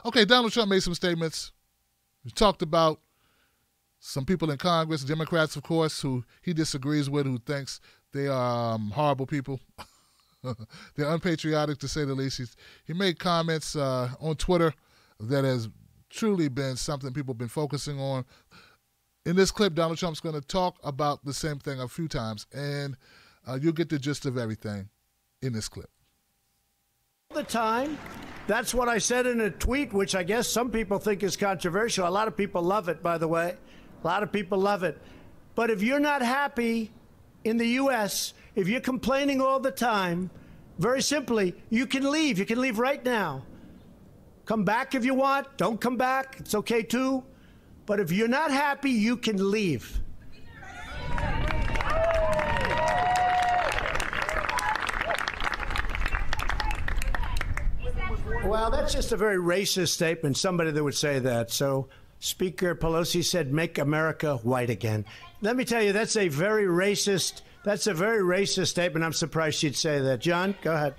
Okay, Donald Trump made some statements. He talked about some people in Congress, Democrats, of course, who he disagrees with, who thinks they are horrible people. They're unpatriotic, to say the least. He made comments on Twitter that has truly been something people have been focusing on. In this clip, Donald Trump's going to talk about the same thing a few times, and you'll get the gist of everything in this clip. The time. That's what I said in a tweet, which I guess some people think is controversial. A lot of people love it, by the way. A lot of people love it. But if you're not happy in the U.S., if you're complaining all the time, very simply, you can leave. You can leave right now. Come back if you want. Don't come back. It's okay, too. But if you're not happy, you can leave. Well, that's just a very racist statement, somebody that would say that. So Speaker Pelosi said, make America white again. Let me tell you, that's a very racist statement. I'm surprised she'd say that. John, go ahead.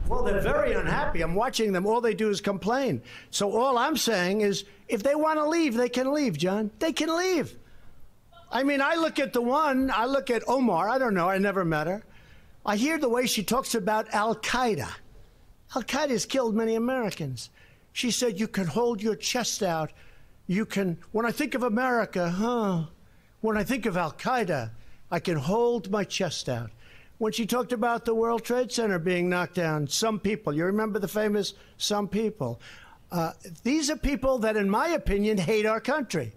Well, they're very unhappy. I'm watching them. All they do is complain. So all I'm saying is, if they want to leave, they can leave, John. They can leave. I mean, I look at Omar. I don't know. I never met her. I hear the way she talks about Al-Qaeda. Al-Qaeda has killed many Americans. She said, you can hold your chest out. You can, when I think of America, when I think of Al-Qaeda, I can hold my chest out. When she talked about the World Trade Center being knocked down, some people, you remember the famous some people. These are people that, in my opinion, hate our country.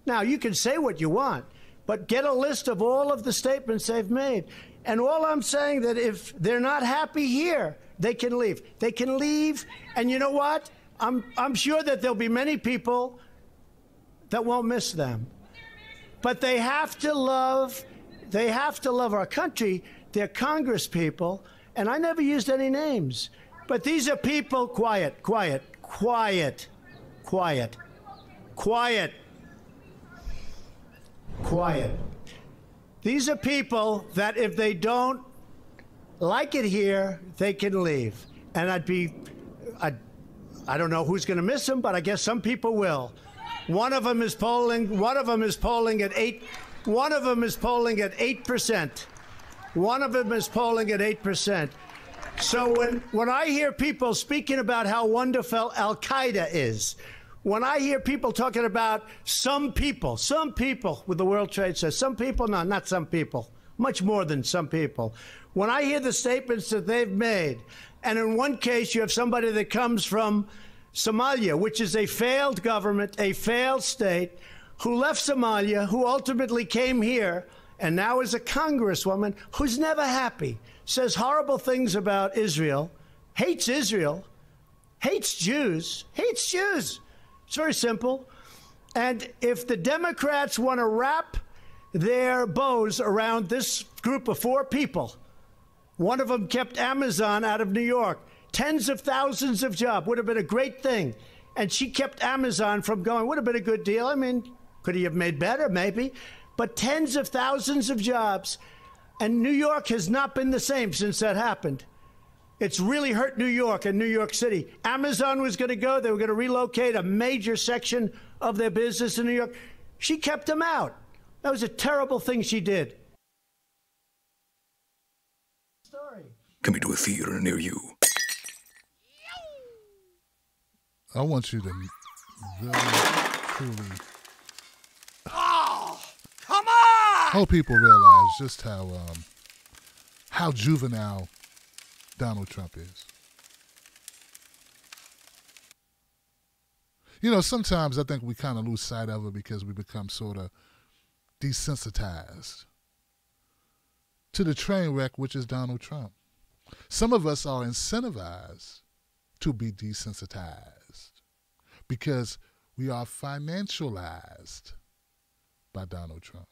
Now, you can say what you want, but get a list of all of the statements they've made. And all I'm saying that if they're not happy here, they can leave. They can leave, and you know what? I'm sure that there'll be many people that won't miss them. But they have to love our country. They're Congress people, and I never used any names. But these are people, quiet. These are people that if they don't like it here, they can leave. And I don't know who's going to miss them, but I guess some people will. One of them is polling at 8%. One of them is polling at 8%. So when I hear people speaking about how wonderful Al-Qaeda is, when I hear people talking about some people with the World Trade Center, some people, no, not some people, much more than some people. When I hear the statements that they've made, and in one case you have somebody that comes from Somalia, which is a failed government, a failed state, who left Somalia, who ultimately came here, and now is a congresswoman who's never happy, says horrible things about Israel, hates Jews. It's very simple. And if the Democrats want to wrap their bows around this group of 4 people, one of them kept Amazon out of New York, tens of thousands of jobs, would have been a great thing. And she kept Amazon from going, would have been a good deal. I mean, could he have made better? Maybe. But tens of thousands of jobs. And New York has not been the same since that happened. It's really hurt New York and New York City. Amazon was going to go. They were going to relocate a major section of their business in New York. She kept them out. That was a terrible thing she did. Coming to a theater near you. I want you to really, truly... Oh, come on! Hope people realize just how juvenile Donald Trump is. You know, sometimes I think we kind of lose sight of it because we become sort of desensitized to the train wreck, which is Donald Trump. Some of us are incentivized to be desensitized because we are financialized by Donald Trump.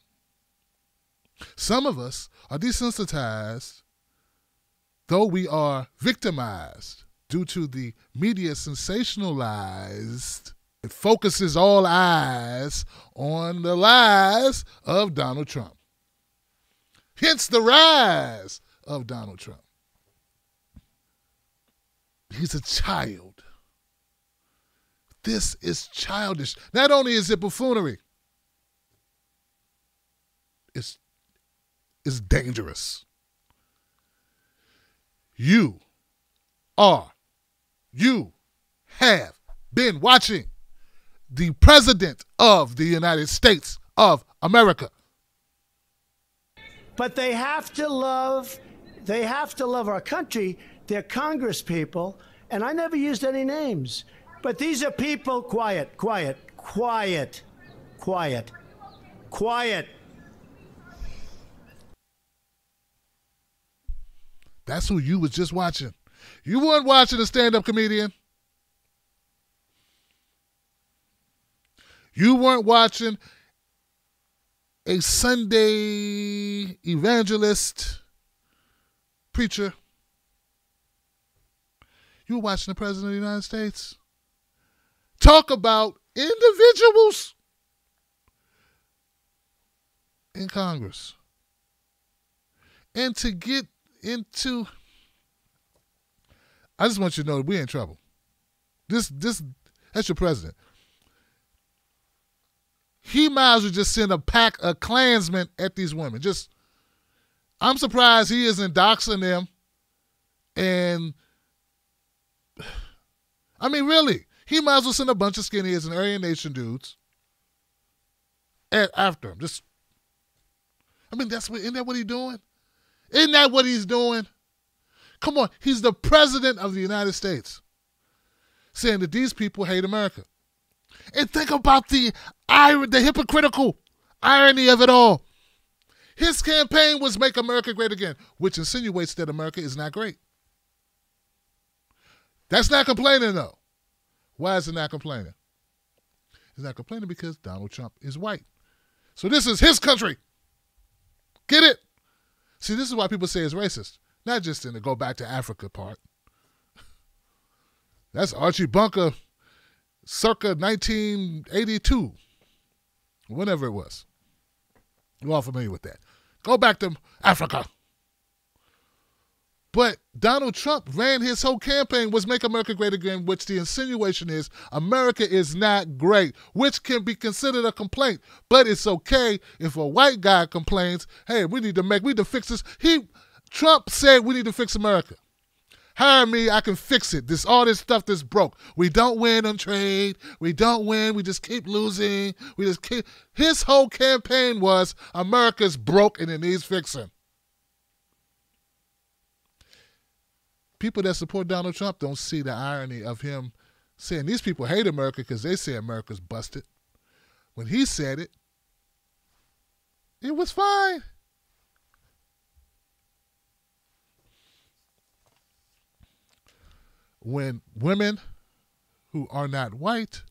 Some of us are desensitized, though we are victimized due to the media sensationalized. It focuses all eyes on the lies of Donald Trump. Hence the rise of Donald Trump. He's a child. This is childish. Not only is it buffoonery, it's dangerous. You have been watching the President of the United States of America. But they have to love our country. They're Congress people, and I never used any names. But these are people, quiet. That's who you was just watching. You weren't watching a stand-up comedian. You weren't watching a Sunday evangelist preacher. You were watching the President of the United States talk about individuals in Congress. And to get into, I just want you to know that we're in trouble. That's your president. He might as well just send a pack of Klansmen at these women. I'm surprised he isn't doxing them. And, I mean, really, he might as well send a bunch of skinheads and Aryan Nation dudes after him. Isn't that what he's doing? Isn't that what he's doing? Come on, he's the President of the United States saying that these people hate America. And think about the hypocritical irony of it all. His campaign was Make America Great Again, which insinuates that America is not great. That's not complaining, though. Why is it not complaining? It's not complaining because Donald Trump is white. So this is his country. Get it? See, this is why people say it's racist. Not just in the go back to Africa part. That's Archie Bunker circa 1982. Whenever it was. You're all familiar with that. Go back to Africa. But Donald Trump ran his whole campaign was Make America Great Again, which the insinuation is America is not great, which can be considered a complaint. But it's okay if a white guy complains, hey, we need to fix this. Trump said we need to fix America. Hire me, I can fix it. All this stuff that's broke. We don't win on trade. We don't win. We just keep losing. His whole campaign was America's broke and it needs fixing. People that support Donald Trump don't see the irony of him saying these people hate America because they say America's busted. When he said it, it was fine. When women who are not white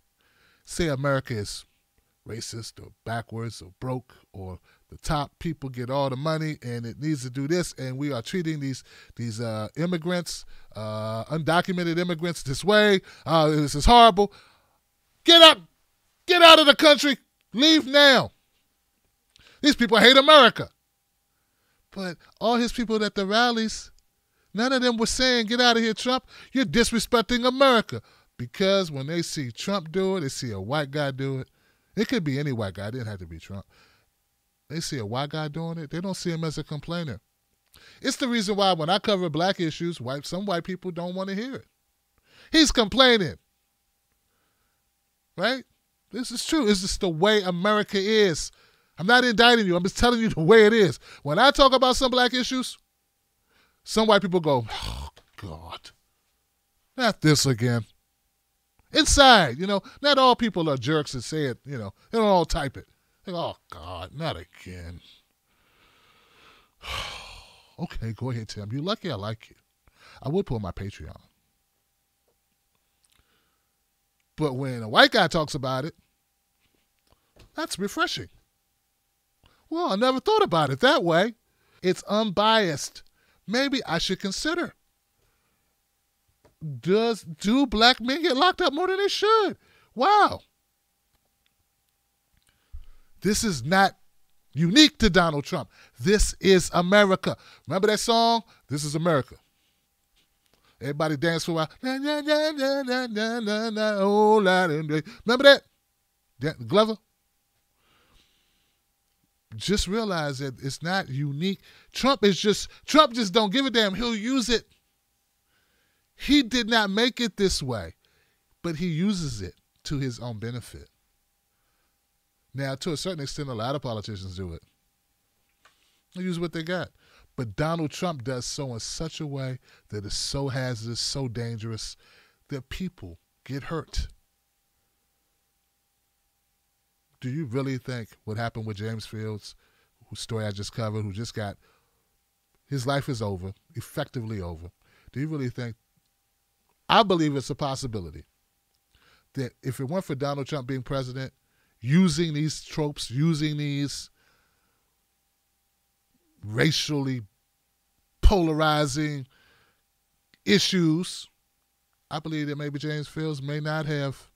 say America is racist or backwards or broke or the top people get all the money and it needs to do this and we are treating these immigrants, undocumented immigrants this way, this is horrible. Get out of the country, leave now. These people hate America. But all his people at the rallies, none of them were saying, get out of here, Trump. You're disrespecting America. Because when they see Trump do it, they see a white guy do it. It could be any white guy. It didn't have to be Trump. They see a white guy doing it. They don't see him as a complainer. It's the reason why when I cover black issues, some white people don't want to hear it. He's complaining. Right? This is true. It's just the way America is. I'm not indicting you. I'm just telling you the way it is. When I talk about some black issues, some white people go, oh, God, not this again. Inside, not all people are jerks and say it, they don't all type it. They go, oh, God, not again. Okay, go ahead, Tim. You're lucky I like you. I would put on my Patreon. But when a white guy talks about it, that's refreshing. Well, I never thought about it that way. It's unbiased. Maybe I should consider. Do black men get locked up more than they should? Wow. This is not unique to Donald Trump. This is America. Remember that song? This is America. Everybody dance for a while. Na, na, na, na, na, na, na, na, oh, la, na, na. Remember that? Glover? Just realize that it's not unique. Trump just don't give a damn. He'll use it. He did not make it this way, but he uses it to his own benefit. Now, to a certain extent, a lot of politicians do it. They use what they got. But Donald Trump does so in such a way that is so hazardous, so dangerous, that people get hurt. Do you really think what happened with James Fields, whose story I just covered, who just got, his life is over, effectively over. Do you really think, I believe it's a possibility that if it weren't for Donald Trump being president, using these tropes, using these racially polarizing issues, I believe that maybe James Fields may not have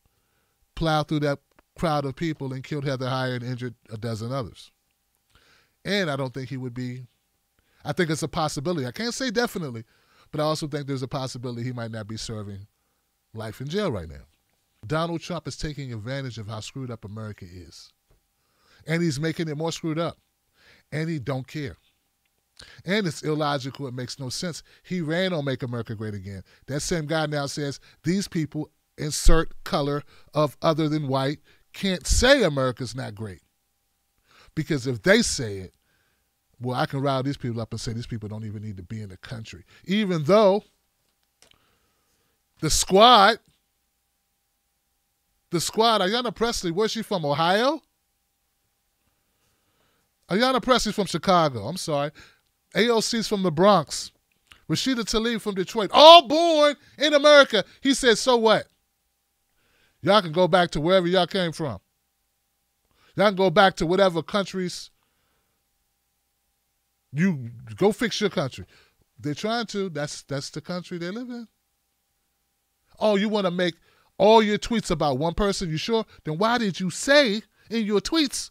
plowed through that crowd of people and killed Heather Heyer and injured a dozen others. And I don't think he would be, I think it's a possibility. I can't say definitely, but I also think there's a possibility he might not be serving life in jail right now. Donald Trump is taking advantage of how screwed up America is. And he's making it more screwed up. And he don't care. And it's illogical. It makes no sense. He ran on Make America Great Again. That same guy now says these people, insert color of other than white, can't say America's not great. Because if they say it, well, I can rile these people up and say these people don't even need to be in the country. Even though the squad, Ayanna Pressley, where's she from, Ohio? Ayanna Pressley's from Chicago, I'm sorry. AOC's from the Bronx. Rashida Tlaib from Detroit, all born in America. He said, so what? Y'all can go back to wherever y'all came from. Y'all can go back to whatever countries. You go fix your country. They're trying to. That's the country they live in. Oh, you want to make all your tweets about one person? You sure? Then why did you say in your tweets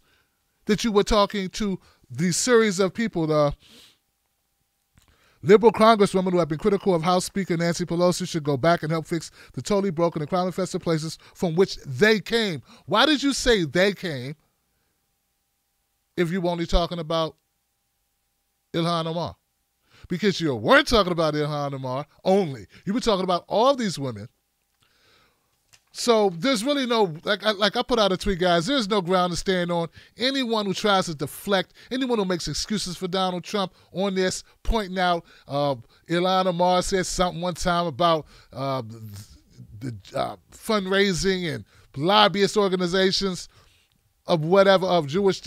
that you were talking to these series of people, the liberal congresswomen who have been critical of House Speaker Nancy Pelosi should go back and help fix the totally broken and crime-infested places from which they came? Why did you say they came if you were only talking about Ilhan Omar? Because you weren't talking about Ilhan Omar only. You were talking about all these women. So there's really no, like I put out a tweet, guys, there's no ground to stand on. Anyone who tries to deflect, anyone who makes excuses for Donald Trump on this, pointing out Ilhan Omar said something one time about the fundraising and lobbyist organizations of whatever, of Jewish,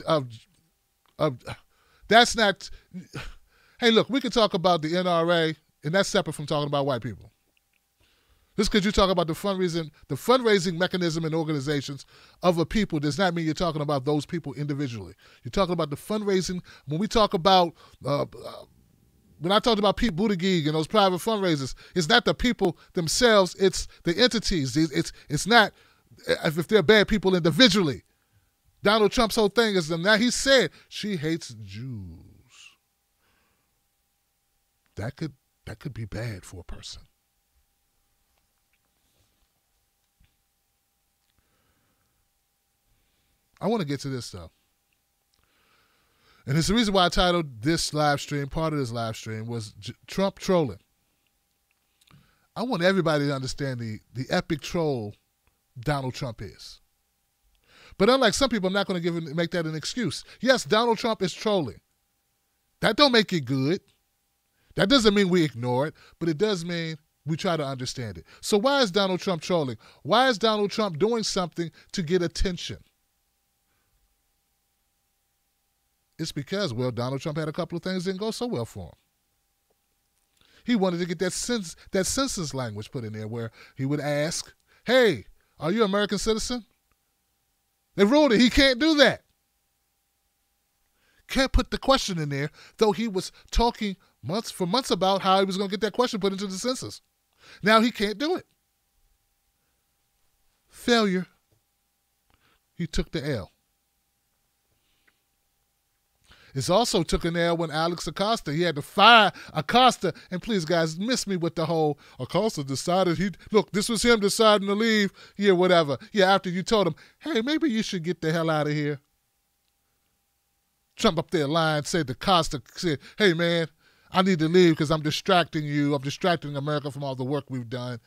that's not, hey, look, we can talk about the NRA, and that's separate from talking about white people. Just because you talk about the fundraising mechanism and organizations of a people does not mean you're talking about those people individually. You're talking about the fundraising. When we talk about, when I talked about Pete Buttigieg and those private fundraisers, it's not the people themselves, it's the entities. It's not if they're bad people individually. Donald Trump's whole thing is, now he said she hates Jews. That could be bad for a person. I want to get to this, though. And it's the reason why I titled this live stream, part of this live stream, was Trump trolling. I want everybody to understand the epic troll Donald Trump is. But unlike some people, I'm not going to make that an excuse. Yes, Donald Trump is trolling. That don't make it good. That doesn't mean we ignore it, but it does mean we try to understand it. So why is Donald Trump trolling? Why is Donald Trump doing something to get attention? It's because, well, Donald Trump had a couple of things that didn't go so well for him. He wanted to get that census language put in there where he would ask, hey, are you an American citizen? They ruled it. He can't do that. Can't put the question in there, though he was talking for months about how he was going to get that question put into the census. Now he can't do it. Failure. He took the L. It's also took an L when Alex Acosta, he had to fire Acosta. And please, guys, miss me with the whole Acosta decided look, this was him deciding to leave. Yeah, whatever. Yeah, after you told him, hey, maybe you should get the hell out of here. Trump up there lying, said Acosta said, hey, man, I need to leave because I'm distracting you. I'm distracting America from all the work we've done.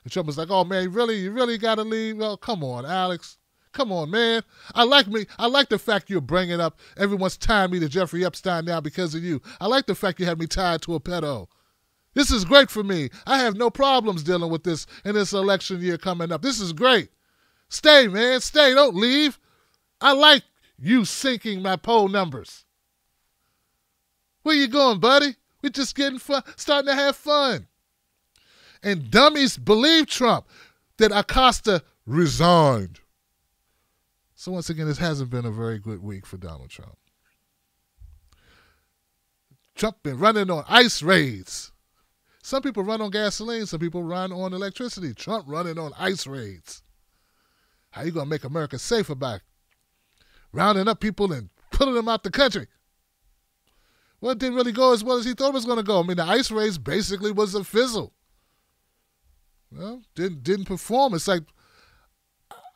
And Trump was like, oh, man, you really got to leave? Well, come on, Alex. Come on, man. I like the fact you're bringing up everyone's tying me to Jeffrey Epstein now because of you. I like the fact you have me tied to a pedo. This is great for me. I have no problems dealing with this in this election year coming up. This is great. Stay, man. Stay. Don't leave. I like you sinking my poll numbers. Where you going, buddy? We're just getting fun, starting to have fun. And dummies believe Trump that Acosta resigned. So once again, this hasn't been a very good week for Donald Trump. Trump been running on ICE raids. Some people run on gasoline. Some people run on electricity. Trump running on ICE raids. How you going to make America safer by rounding up people and pulling them out the country? Well, it didn't really go as well as he thought it was going to go. I mean, the ICE raids basically was a fizzle. Well, didn't perform. It's like,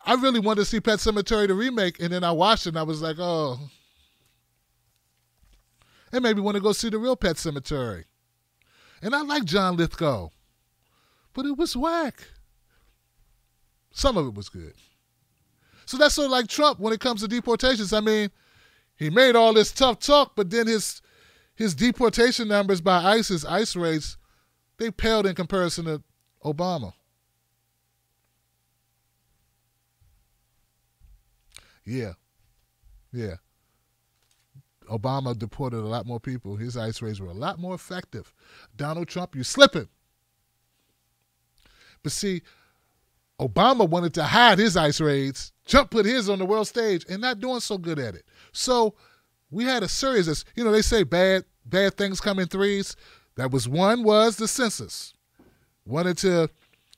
I really wanted to see Pet Sematary the remake, and then I watched it, and I was like, oh. And maybe want to go see the real Pet Sematary. And I like John Lithgow, but it was whack. Some of it was good. So that's sort of like Trump when it comes to deportations. I mean, he made all this tough talk, but then his deportation numbers by ICE, his ICE rates, they paled in comparison to Obama. Yeah. Obama deported a lot more people. His ICE raids were a lot more effective. Donald Trump, you're slipping. But see, Obama wanted to hide his ICE raids. Trump put his on the world stage and not doing so good at it. So we had a series of, they say bad things come in threes. That was one was the census. Wanted to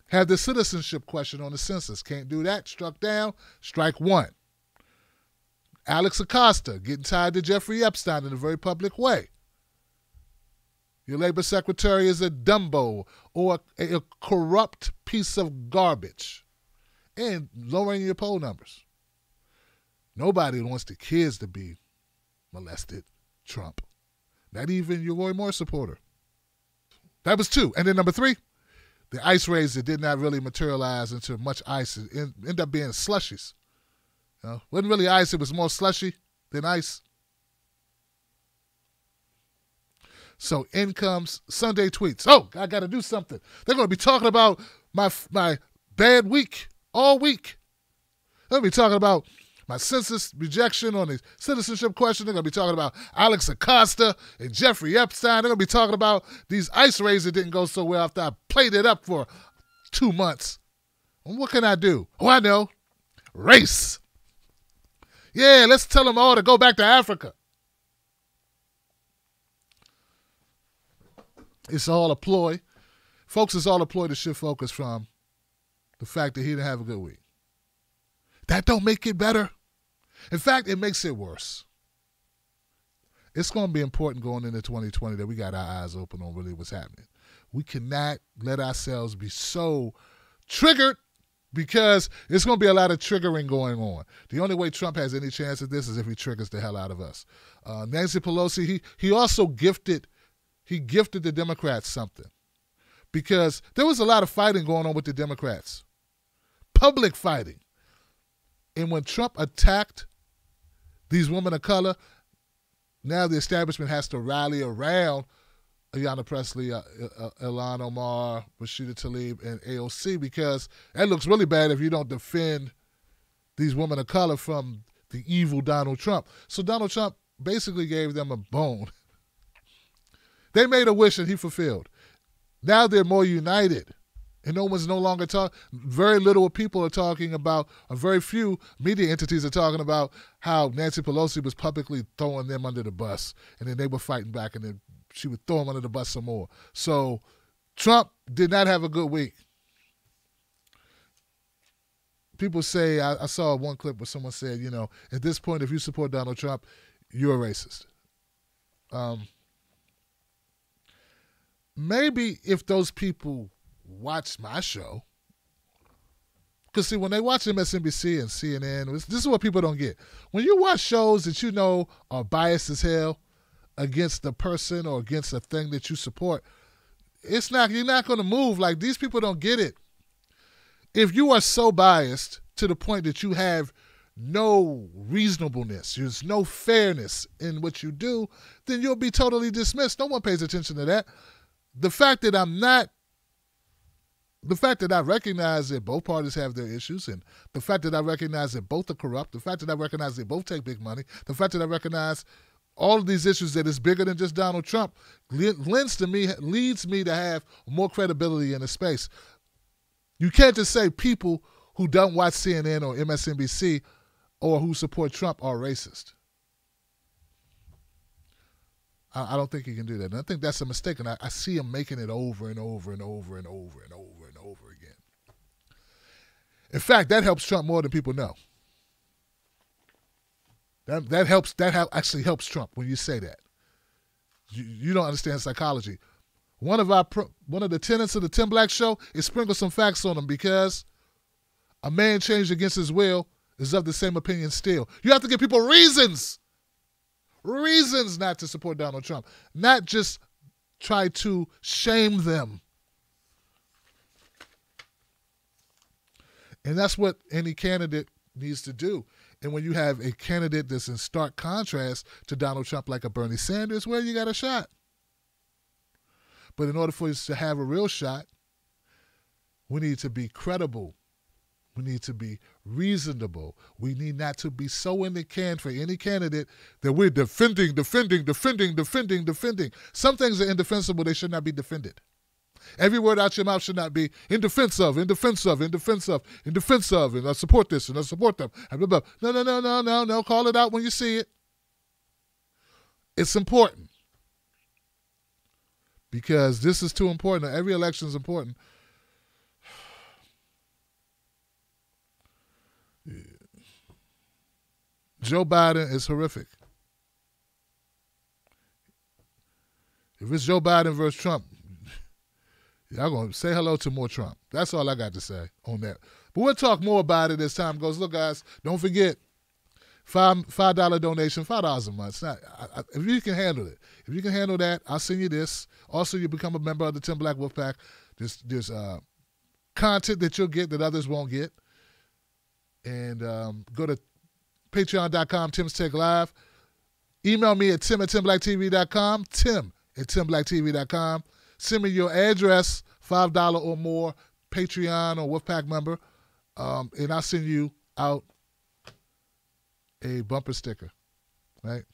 have the citizenship question on the census. Can't do that. Struck down. Strike one. Alex Acosta getting tied to Jeffrey Epstein in a very public way. Your labor secretary is a Dumbo or a corrupt piece of garbage. And lowering your poll numbers. Nobody wants the kids to be molested. Trump. Not even your Roy Moore supporter. That was two. And then number three, the ICE raids that did not really materialize into much ice. It ended up being slushies. Wasn't really ice. It was more slushy than ice. So in comes Sunday tweets. Oh, I got to do something. They're going to be talking about my bad week all week. They're going to be talking about my census rejection on the citizenship question. They're going to be talking about Alex Acosta and Jeffrey Epstein. They're going to be talking about these ICE raids that didn't go so well after I played it up for 2 months. And what can I do? Oh, I know. Race. Yeah, let's tell them all to go back to Africa. It's all a ploy. Folks, it's all a ploy to shift focus from the fact that he didn't have a good week. That don't make it better. In fact, it makes it worse. It's going to be important going into 2020 that we got our eyes open on really what's happening. We cannot let ourselves be so triggered because there's going to be a lot of triggering going on. The only way Trump has any chance of this is if he triggers the hell out of us. Nancy Pelosi, he also gifted the Democrats something because there was a lot of fighting going on with the Democrats. Public fighting. And when Trump attacked these women of color, now the establishment has to rally around Ayanna Pressley, Ilhan Omar, Rashida Tlaib, and AOC because that looks really bad if you don't defend these women of color from the evil Donald Trump. So Donald Trump basically gave them a bone. They made a wish and he fulfilled. Now they're more united. And no one's no longer talking. Very little people are talking about, or very few media entities are talking about how Nancy Pelosi was publicly throwing them under the bus. And then they were fighting back and then she would throw them under the bus some more. So Trump did not have a good week. People say, I saw one clip where someone said, at this point, if you support Donald Trump, you're a racist. maybe if those people watch my show, because see, when they watch MSNBC and CNN, this is what people don't get. When you watch shows that you know are biased as hell against the person or against the thing that you support, you're not going to move. Like, these people don't get it. If you are so biased to the point that you have no reasonableness, there's no fairness in what you do, then you'll be totally dismissed. No one pays attention to that. The fact that I recognize that both parties have their issues, and the fact that I recognize that both are corrupt, the fact that I recognize they both take big money, the fact that I recognize all of these issues that is bigger than just Donald Trump, leads me to have more credibility in the space. You can't just say people who don't watch CNN or MSNBC or who support Trump are racist. I don't think you can do that. And I think that's a mistake, and I see him making it over and over and over and over and over and over again. In fact, that helps Trump more than people know. That actually helps Trump when you say that. You don't understand psychology. One of the tenets of the Tim Black Show is sprinkle some facts on him, because a man changed against his will is of the same opinion still. You have to give people reasons not to support Donald Trump, not just try to shame them. And that's what any candidate needs to do. And when you have a candidate that's in stark contrast to Donald Trump, like a Bernie Sanders, well, you got a shot. But in order for us to have a real shot, we need to be credible. We need to be reasonable. We need not to be so in the can for any candidate that we're defending. Some things are indefensible. They should not be defended. Every word out your mouth should not be in defense of, and I support this and I support them. No. Call it out when you see it. It's important. Because this is too important. Every election is important. Joe Biden is horrific. If it's Joe Biden versus Trump, y'all going to say hello to more Trump. That's all I got to say on that. But we'll talk more about it as time goes. Look, guys, don't forget, $5 donation, $5 a month. It's not, if you can handle it. If you can handle that, I'll send you this. Also, you become a member of the Tim Black Wolfpack. There's content that you'll get that others won't get. And go to patreon.com, Tim's Take Live. Email me at tim@timblacktv.com, tim@timblacktv.com. Send me your address, $5 or more, Patreon or Wolfpack member, and I'll send you out a bumper sticker, right?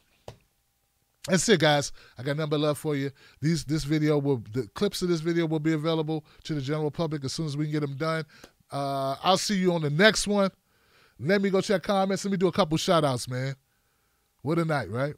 That's it, guys. I got nothing but love for you. The clips of this video will be available to the general public as soon as we can get them done. I'll see you on the next one. Let me go check comments. Let me do a couple shout-outs, man. What a night, right?